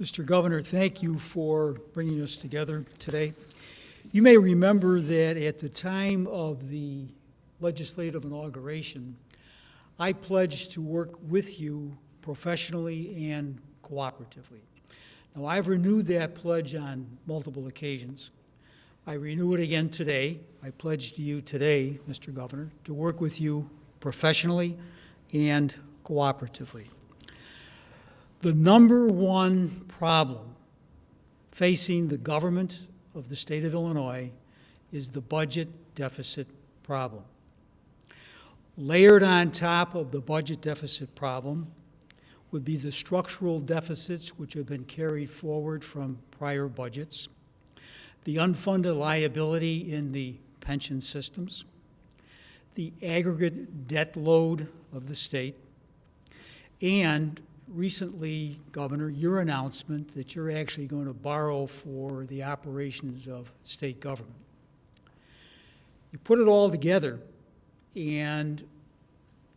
Mr. Governor, thank you for bringing us together today. You may remember that at the time of the legislative inauguration, I pledged to work with you professionally and cooperatively. Now, I've renewed that pledge on multiple occasions. I renew it again today. I pledge to you today, Mr. Governor, to work with you professionally and cooperatively. The number one problem facing the government of the state of Illinois is the budget deficit problem. Layered on top of the budget deficit problem would be the structural deficits which have been carried forward from prior budgets, the unfunded liability in the pension systems, the aggregate debt load of the state, and recently, Governor, your announcement that you're actually going to borrow for the operations of state government. You put it all together, and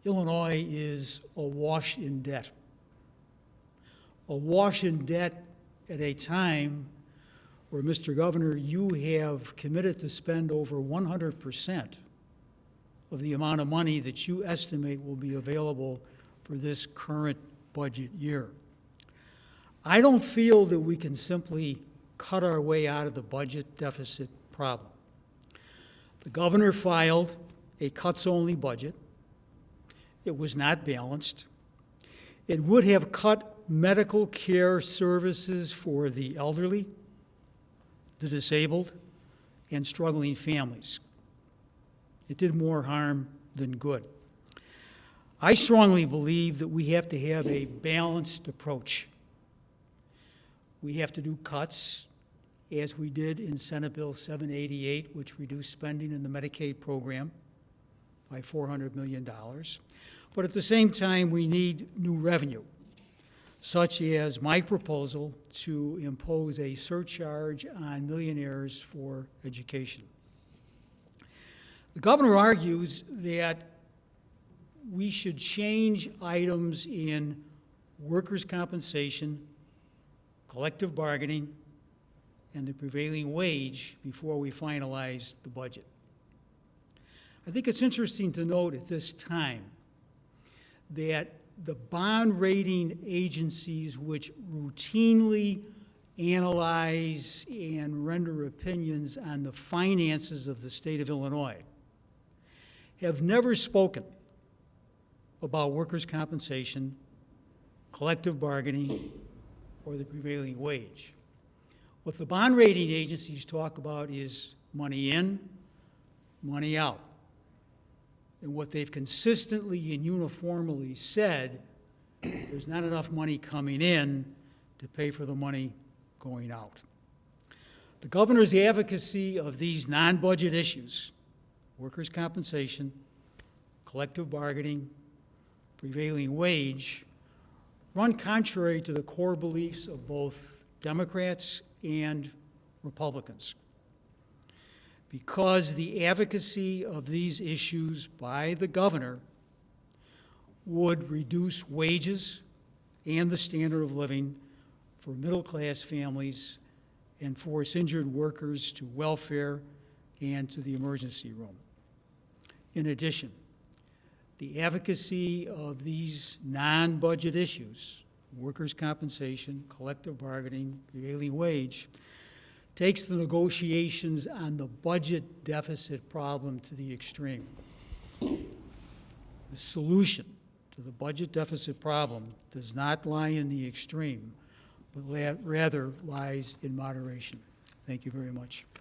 Illinois is awash in debt. Awash in debt at a time where, Mr. Governor, you have committed to spend over 100% of the amount of money that you estimate will be available for this current budget year. I don't feel that we can simply cut our way out of the budget deficit problem. The governor filed a cuts-only budget. It was not balanced. It would have cut medical care services for the elderly, the disabled, and struggling families. It did more harm than good. I strongly believe that we have to have a balanced approach. We have to do cuts, as we did in Senate Bill 788, which reduced spending in the Medicaid program by $400 million. But at the same time, we need new revenue, such as my proposal to impose a surcharge on millionaires for education. The governor argues that we should change items in workers' compensation, collective bargaining, and the prevailing wage before we finalize the budget. I think it's interesting to note at this time that the bond rating agencies which routinely analyze and render opinions on the finances of the state of Illinois have never spoken about workers' compensation, collective bargaining, or the prevailing wage. What the bond rating agencies talk about is money in, money out. And what they've consistently and uniformly said, there's not enough money coming in to pay for the money going out. The governor's advocacy of these non-budget issues, workers' compensation, collective bargaining, prevailing wage, run contrary to the core beliefs of both Democrats and Republicans. Because the advocacy of these issues by the governor would reduce wages and the standard of living for middle-class families and force injured workers to welfare and to the emergency room. In addition, the advocacy of these non-budget issues, workers' compensation, collective bargaining, prevailing wage, takes the negotiations on the budget deficit problem to the extreme. The solution to the budget deficit problem does not lie in the extreme, but rather lies in moderation. Thank you very much.